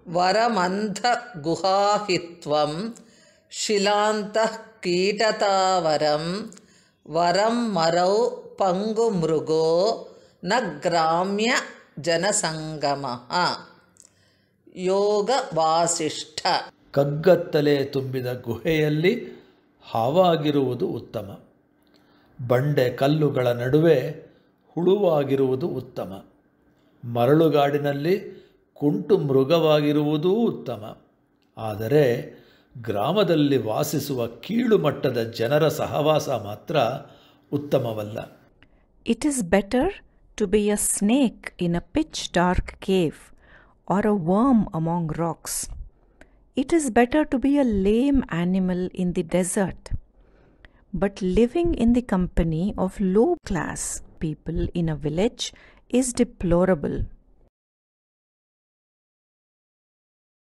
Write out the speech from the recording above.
ವರಮಂಧಗುಹಾಹಿತ್ವಂ ಶಿಲಾಂತಃ ಕೀಟತಾವರಂ ವರಂ ಮರೌ ಪಂಗುಮೃಗೋ ನ ಗ್ರಾಮ್ಯ ಜನಸಂಗಮಃ. ಯೋಗ ವಾಸಿಷ್ಠ. ಕಗ್ಗತ್ತಲೆ ತುಂಬಿದ ಗುಹೆಯಲ್ಲಿ ಹಾವಾಗಿರುವುದು ಉತ್ತಮ. ಬಂಡೆ ಕಲ್ಲುಗಳ ನಡುವೆ ಹುಳುವಾಗಿರುವುದು ಉತ್ತಮ. ಮರಳುಗಾಡಿನಲ್ಲಿ ಕುಂಟು ಮೃಗವಾಗಿರುವುದೂ ಉತ್ತಮ. ಆದರೆ ಗ್ರಾಮದಲ್ಲಿ ವಾಸಿಸುವ ಕೀಳು ಮಟ್ಟದ ಜನರ ಸಹವಾಸ ಮಾತ್ರ ಉತ್ತಮವಲ್ಲ. It is better to be a snake in a pitch dark cave or a worm among rocks. It is better to be a lame animal in the desert. But living in the company of low class people in a village is deplorable.